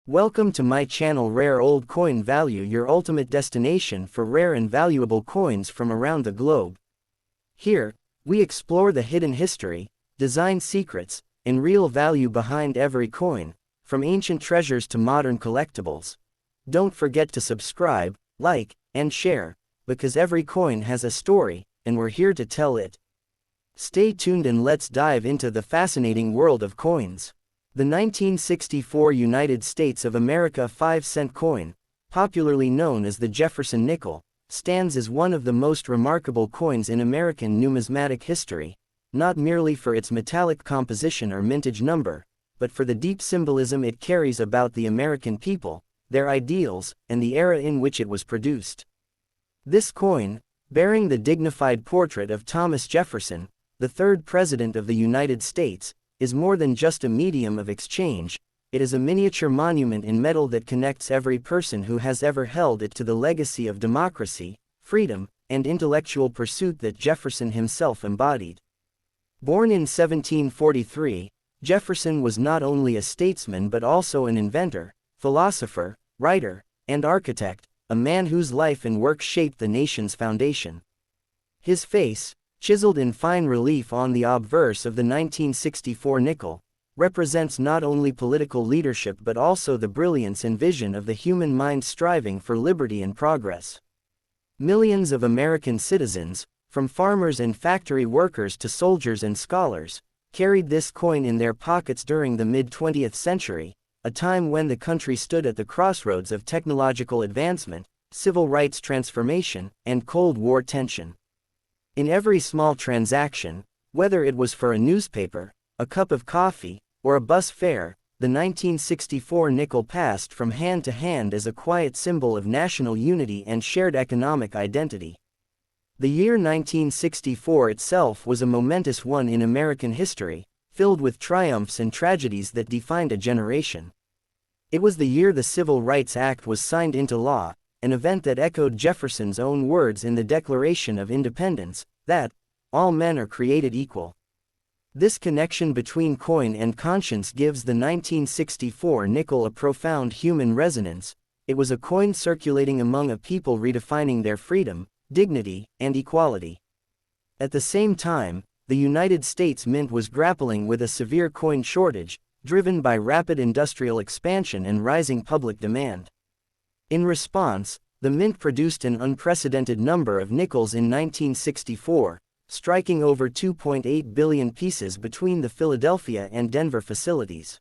Welcome to my channel Rare Old Coin Value, your ultimate destination for rare and valuable coins from around the globe. Here, we explore the hidden history, design secrets, and real value behind every coin, from ancient treasures to modern collectibles. Don't forget to subscribe, like, and share, because every coin has a story, and we're here to tell it. Stay tuned and let's dive into the fascinating world of coins. The 1964 United States of America 5-cent coin, popularly known as the Jefferson Nickel, stands as one of the most remarkable coins in American numismatic history, not merely for its metallic composition or mintage number, but for the deep symbolism it carries about the American people, their ideals, and the era in which it was produced. This coin, bearing the dignified portrait of Thomas Jefferson, the third President of the United States, is more than just a medium of exchange. It is a miniature monument in metal that connects every person who has ever held it to the legacy of democracy, freedom, and intellectual pursuit that Jefferson himself embodied. Born in 1743, Jefferson was not only a statesman but also an inventor, philosopher, writer, and architect, a man whose life and work shaped the nation's foundation. His face, chiseled in fine relief on the obverse of the 1964 nickel, represents not only political leadership but also the brilliance and vision of the human mind striving for liberty and progress. Millions of American citizens, from farmers and factory workers to soldiers and scholars, carried this coin in their pockets during the mid-20th century, a time when the country stood at the crossroads of technological advancement, civil rights transformation, and Cold War tension. In every small transaction, whether it was for a newspaper, a cup of coffee, or a bus fare, the 1964 nickel passed from hand to hand as a quiet symbol of national unity and shared economic identity. The year 1964 itself was a momentous one in American history, filled with triumphs and tragedies that defined a generation. It was the year the Civil Rights Act was signed into law, an event that echoed Jefferson's own words in the Declaration of Independence, that all men are created equal. This connection between coin and conscience gives the 1964 nickel a profound human resonance. It was a coin circulating among a people redefining their freedom, dignity, and equality. At the same time, the United States Mint was grappling with a severe coin shortage, driven by rapid industrial expansion and rising public demand. In response, the Mint produced an unprecedented number of nickels in 1964, striking over 2.8 billion pieces between the Philadelphia and Denver facilities.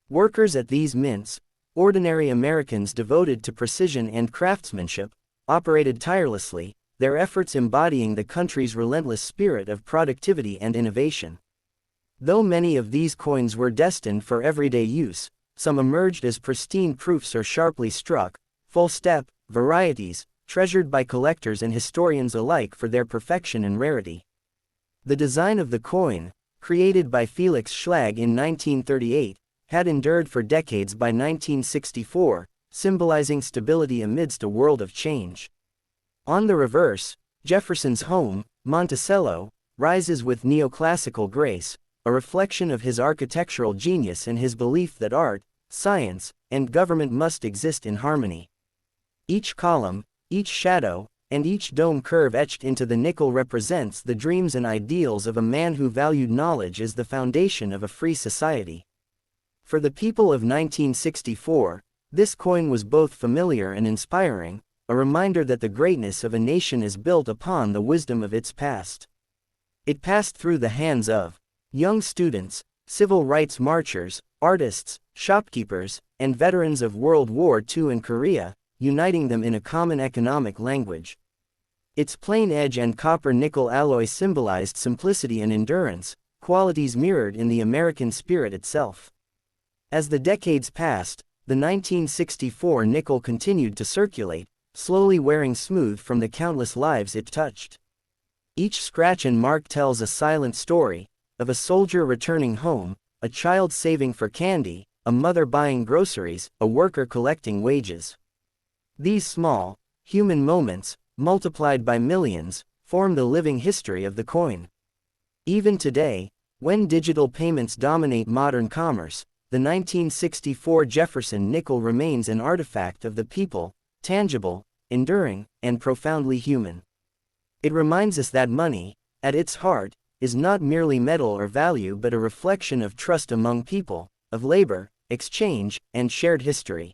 Workers at these mints, ordinary Americans devoted to precision and craftsmanship, operated tirelessly, their efforts embodying the country's relentless spirit of productivity and innovation. Though many of these coins were destined for everyday use, some emerged as pristine proofs or sharply struck, full-step varieties, treasured by collectors and historians alike for their perfection and rarity. The design of the coin, created by Felix Schlag in 1938, had endured for decades by 1964, symbolizing stability amidst a world of change. On the reverse, Jefferson's home, Monticello, rises with neoclassical grace, a reflection of his architectural genius and his belief that art, science, and government must exist in harmony. Each column, each shadow, and each dome curve etched into the nickel represents the dreams and ideals of a man who valued knowledge as the foundation of a free society. For the people of 1964, this coin was both familiar and inspiring, a reminder that the greatness of a nation is built upon the wisdom of its past. It passed through the hands of young students, civil rights marchers, artists, shopkeepers, and veterans of World War II and Korea, uniting them in a common economic language. Its plain edge and copper-nickel alloy symbolized simplicity and endurance, qualities mirrored in the American spirit itself. As the decades passed, the 1964 nickel continued to circulate, slowly wearing smooth from the countless lives it touched. Each scratch and mark tells a silent story, of a soldier returning home, a child saving for candy, a mother buying groceries, a worker collecting wages. These small, human moments, multiplied by millions, form the living history of the coin. Even today, when digital payments dominate modern commerce, the 1964 Jefferson nickel remains an artifact of the people, tangible, enduring, and profoundly human. It reminds us that money, at its heart, is not merely metal or value but a reflection of trust among people, of labor, exchange, and shared history.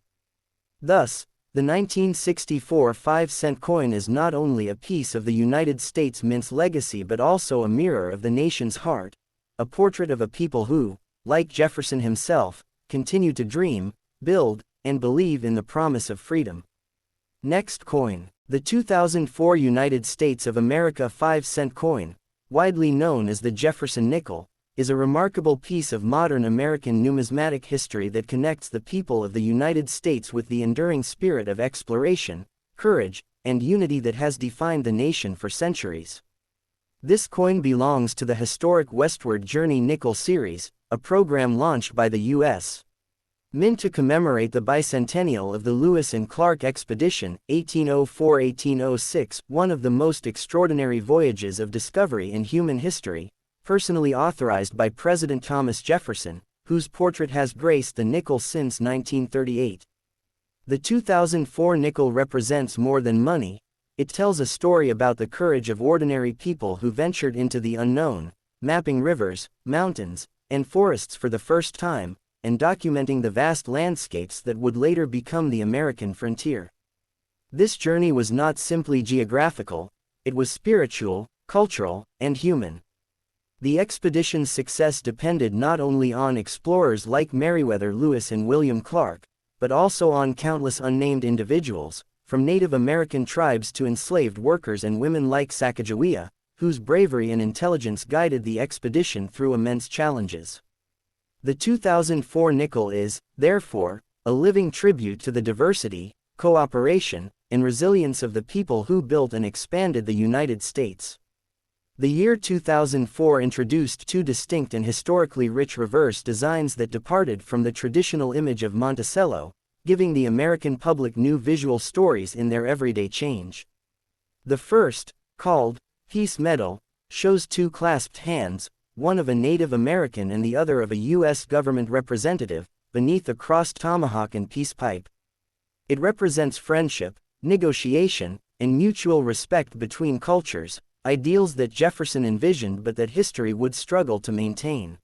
Thus, the 1964 5-cent coin is not only a piece of the United States Mint's legacy but also a mirror of the nation's heart, a portrait of a people who, like Jefferson himself, continue to dream, build, and believe in the promise of freedom. Next coin. The 2004 United States of America 5-cent coin, widely known as the Jefferson nickel, is a remarkable piece of modern American numismatic history that connects the people of the United States with the enduring spirit of exploration, courage, and unity that has defined the nation for centuries. This coin belongs to the historic Westward Journey Nickel series, a program launched by the U.S. Mint to commemorate the bicentennial of the Lewis and Clark expedition, 1804-1806, one of the most extraordinary voyages of discovery in human history, personally authorized by President Thomas Jefferson, whose portrait has graced the nickel since 1938. The 2004 nickel represents more than money. It tells a story about the courage of ordinary people who ventured into the unknown, mapping rivers, mountains, and forests for the first time, and documenting the vast landscapes that would later become the American frontier. This journey was not simply geographical, it was spiritual, cultural, and human. The expedition's success depended not only on explorers like Meriwether Lewis and William Clark, but also on countless unnamed individuals, from Native American tribes to enslaved workers and women like Sacagawea, whose bravery and intelligence guided the expedition through immense challenges. The 2004 nickel is, therefore, a living tribute to the diversity, cooperation, and resilience of the people who built and expanded the United States. The year 2004 introduced two distinct and historically rich reverse designs that departed from the traditional image of Monticello, giving the American public new visual stories in their everyday change. The first, called Peace Medal, shows two clasped hands, one of a Native American and the other of a U.S. government representative, beneath a crossed tomahawk and peace pipe. It represents friendship, negotiation, and mutual respect between cultures, ideals that Jefferson envisioned but that history would struggle to maintain.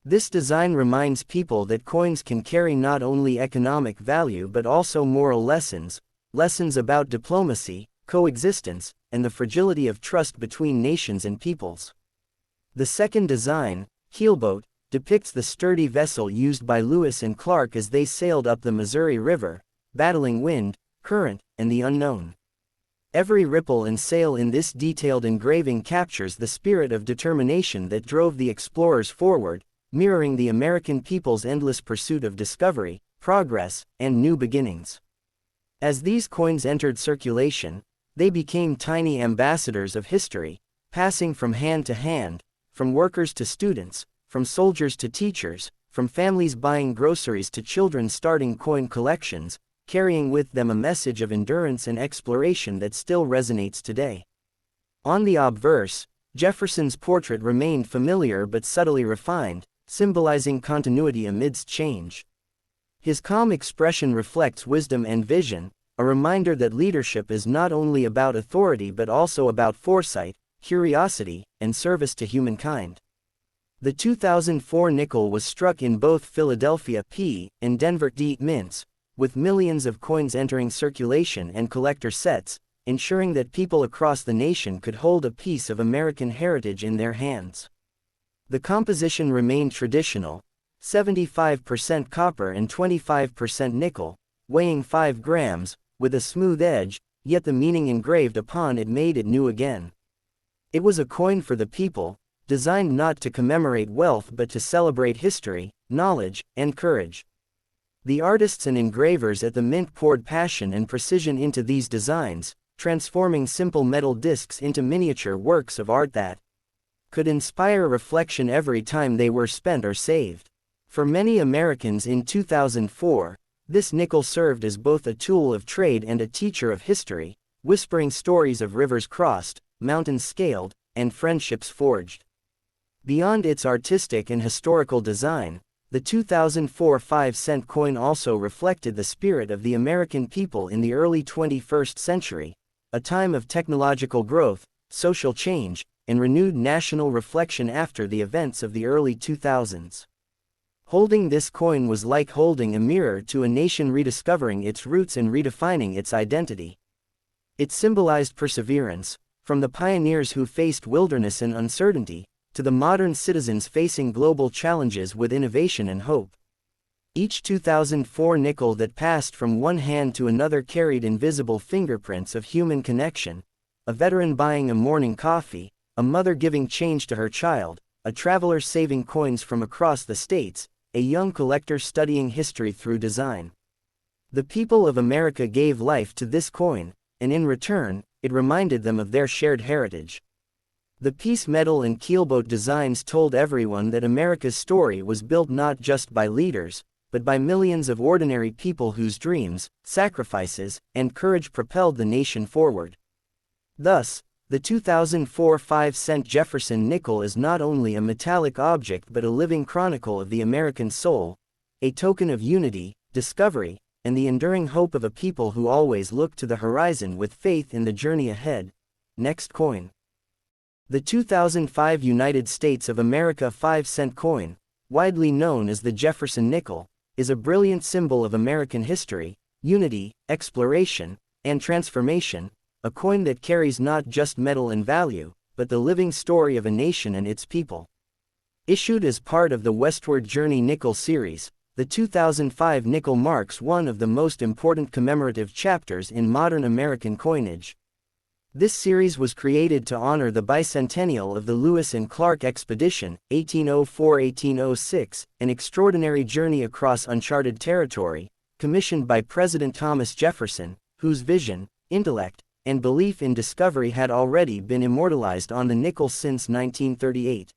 This design reminds people that coins can carry not only economic value but also moral lessons, lessons about diplomacy, coexistence, and the fragility of trust between nations and peoples. The second design, Keelboat, depicts the sturdy vessel used by Lewis and Clark as they sailed up the Missouri River, battling wind, current, and the unknown. Every ripple and sail in this detailed engraving captures the spirit of determination that drove the explorers forward, mirroring the American people's endless pursuit of discovery, progress, and new beginnings. As these coins entered circulation, they became tiny ambassadors of history, passing from hand to hand, from workers to students, from soldiers to teachers, from families buying groceries to children starting coin collections, carrying with them a message of endurance and exploration that still resonates today. On the obverse, Jefferson's portrait remained familiar but subtly refined, symbolizing continuity amidst change. His calm expression reflects wisdom and vision, a reminder that leadership is not only about authority but also about foresight, curiosity, and service to humankind. The 2004 nickel was struck in both Philadelphia P. and Denver D. mints, with millions of coins entering circulation and collector sets, ensuring that people across the nation could hold a piece of American heritage in their hands. The composition remained traditional, 75% copper and 25% nickel, weighing 5 grams, with a smooth edge, yet the meaning engraved upon it made it new again. It was a coin for the people, designed not to commemorate wealth but to celebrate history, knowledge, and courage. The artists and engravers at the Mint poured passion and precision into these designs, transforming simple metal discs into miniature works of art that could inspire reflection every time they were spent or saved. For many Americans in 2004, this nickel served as both a tool of trade and a teacher of history, whispering stories of rivers crossed, mountains scaled, and friendships forged. Beyond its artistic and historical design, The 2004 5-cent coin also reflected the spirit of the American people in the early 21st century, a time of technological growth, social change, and renewed national reflection after the events of the early 2000s. Holding this coin was like holding a mirror to a nation rediscovering its roots and redefining its identity. It symbolized perseverance, from the pioneers who faced wilderness and uncertainty, to the modern citizens facing global challenges with innovation and hope. Each 2004 nickel that passed from one hand to another carried invisible fingerprints of human connection: a veteran buying a morning coffee, a mother giving change to her child, a traveler saving coins from across the states, a young collector studying history through design. The people of America gave life to this coin, and in return, it reminded them of their shared heritage. The piece metal and keelboat designs told everyone that America's story was built not just by leaders, but by millions of ordinary people whose dreams, sacrifices, and courage propelled the nation forward. Thus, the 2004 5-cent Jefferson nickel is not only a metallic object but a living chronicle of the American soul, a token of unity, discovery, and the enduring hope of a people who always look to the horizon with faith in the journey ahead. Next coin. The 2005 United States of America 5-cent coin, widely known as the Jefferson nickel, is a brilliant symbol of American history, unity, exploration, and transformation, a coin that carries not just metal and value, but the living story of a nation and its people. Issued as part of the Westward Journey nickel series, the 2005 nickel marks one of the most important commemorative chapters in modern American coinage. This series was created to honor the bicentennial of the Lewis and Clark Expedition, 1804-1806, an extraordinary journey across uncharted territory, commissioned by President Thomas Jefferson, whose vision, intellect, and belief in discovery had already been immortalized on the nickel since 1938.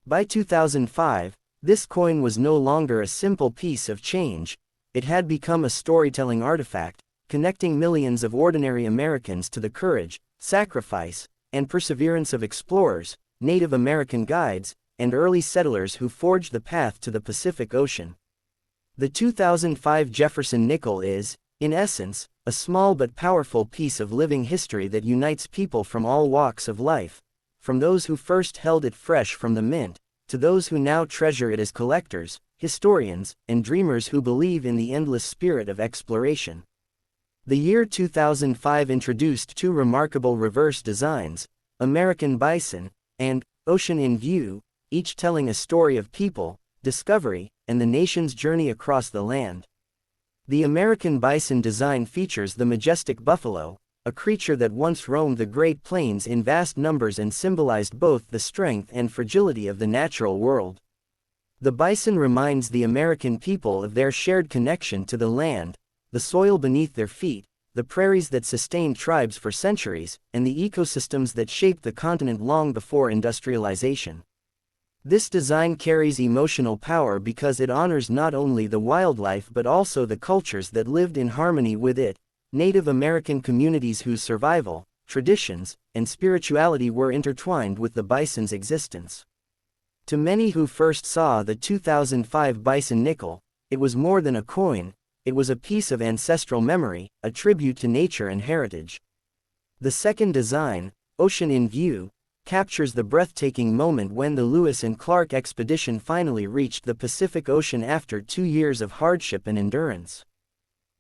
By 2005, this coin was no longer a simple piece of change; it had become a storytelling artifact, connecting millions of ordinary Americans to the courage, sacrifice, and perseverance of explorers, Native American guides, and early settlers who forged the path to the Pacific Ocean. The 2005 Jefferson nickel is, in essence, a small but powerful piece of living history that unites people from all walks of life, from those who first held it fresh from the mint, to those who now treasure it as collectors, historians, and dreamers who believe in the endless spirit of exploration. The year 2005 introduced two remarkable reverse designs, American Bison and Ocean in View, each telling a story of people, discovery, and the nation's journey across the land. The American Bison design features the majestic buffalo, a creature that once roamed the Great Plains in vast numbers and symbolized both the strength and fragility of the natural world. The bison reminds the American people of their shared connection to the land, the soil beneath their feet, the prairies that sustained tribes for centuries, and the ecosystems that shaped the continent long before industrialization. This design carries emotional power because it honors not only the wildlife but also the cultures that lived in harmony with it, Native American communities whose survival, traditions, and spirituality were intertwined with the bison's existence. To many who first saw the 2005 Bison nickel, it was more than a coin. It was a piece of ancestral memory, a tribute to nature and heritage. The second design, Ocean in View, captures the breathtaking moment when the Lewis and Clark expedition finally reached the Pacific Ocean after 2 years of hardship and endurance.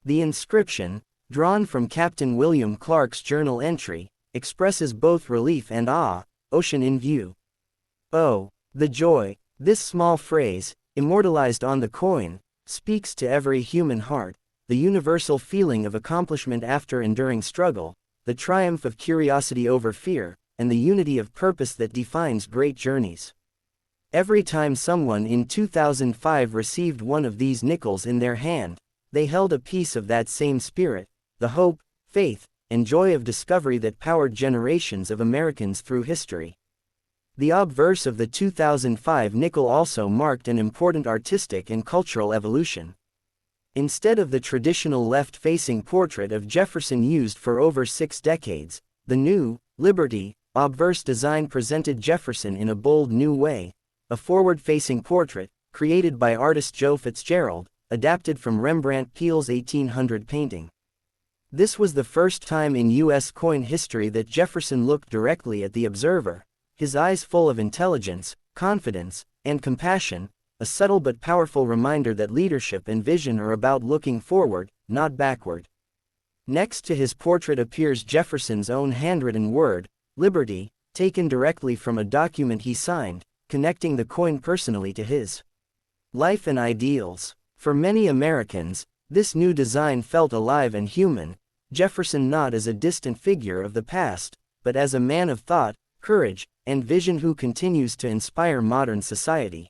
The inscription, drawn from Captain William Clark's journal entry, expresses both relief and awe: Ocean in View. Oh, the joy! This small phrase, immortalized on the coin, speaks to every human heart, the universal feeling of accomplishment after enduring struggle, the triumph of curiosity over fear, and the unity of purpose that defines great journeys. Every time someone in 2005 received one of these nickels in their hand, they held a piece of that same spirit, the hope, faith, and joy of discovery that powered generations of Americans through history. The obverse of the 2005 nickel also marked an important artistic and cultural evolution. Instead of the traditional left-facing portrait of Jefferson used for over 6 decades, the new, Liberty, obverse design presented Jefferson in a bold new way, a forward-facing portrait, created by artist Joe Fitzgerald, adapted from Rembrandt Peale's 1800 painting. This was the first time in U.S. coin history that Jefferson looked directly at the observer, his eyes full of intelligence, confidence, and compassion, a subtle but powerful reminder that leadership and vision are about looking forward, not backward. Next to his portrait appears Jefferson's own handwritten word, Liberty, taken directly from a document he signed, connecting the coin personally to his life and ideals. For many Americans, this new design felt alive and human, Jefferson not as a distant figure of the past, but as a man of thought, courage, and vision who continues to inspire modern society.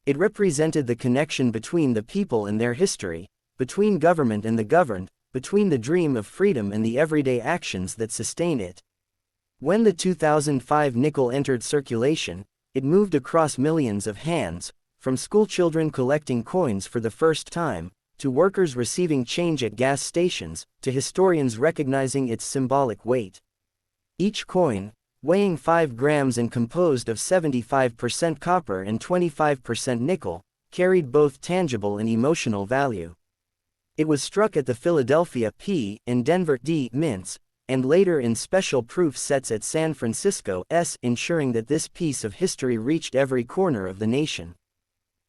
It represented the connection between the people and their history, between government and the governed, between the dream of freedom and the everyday actions that sustain it. When the 2005 nickel entered circulation, it moved across millions of hands, from schoolchildren collecting coins for the first time, to workers receiving change at gas stations, to historians recognizing its symbolic weight. Each coin, weighing 5 grams and composed of 75% copper and 25% nickel, carried both tangible and emotional value. It was struck at the Philadelphia P and Denver D mints, and later in special proof sets at San Francisco S, ensuring that this piece of history reached every corner of the nation.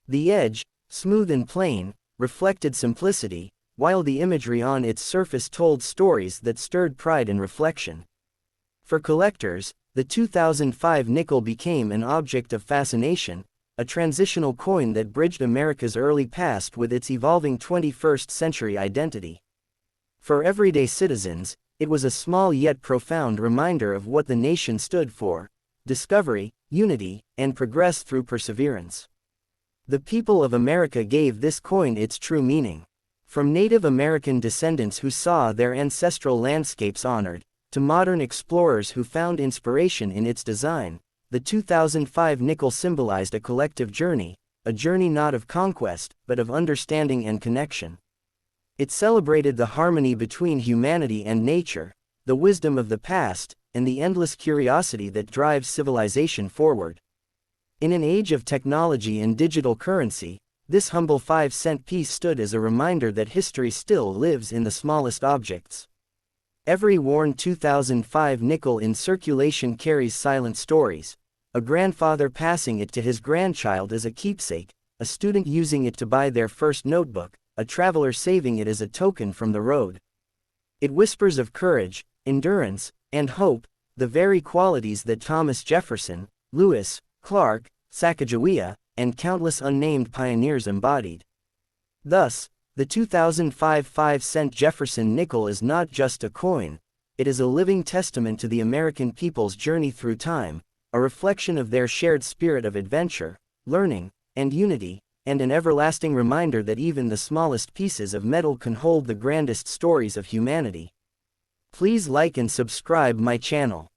The edge, smooth and plain, reflected simplicity, while the imagery on its surface told stories that stirred pride and reflection. For collectors, the 2005 nickel became an object of fascination, a transitional coin that bridged America's early past with its evolving 21st century identity. For everyday citizens, it was a small yet profound reminder of what the nation stood for: discovery, unity, and progress through perseverance. The people of America gave this coin its true meaning. From Native American descendants who saw their ancestral landscapes honored, to modern explorers who found inspiration in its design, the 2005 nickel symbolized a collective journey, a journey not of conquest, but of understanding and connection. It celebrated the harmony between humanity and nature, the wisdom of the past, and the endless curiosity that drives civilization forward. In an age of technology and digital currency, this humble 5-cent piece stood as a reminder that history still lives in the smallest objects. Every worn 2005 nickel in circulation carries silent stories: a grandfather passing it to his grandchild as a keepsake, a student using it to buy their first notebook, a traveler saving it as a token from the road. It whispers of courage, endurance, and hope, the very qualities that Thomas Jefferson, Lewis, Clark, Sacagawea, and countless unnamed pioneers embodied. Thus, the 2005 5-cent Jefferson nickel is not just a coin, it is a living testament to the American people's journey through time, a reflection of their shared spirit of adventure, learning, and unity, and an everlasting reminder that even the smallest pieces of metal can hold the grandest stories of humanity. Please like and subscribe my channel.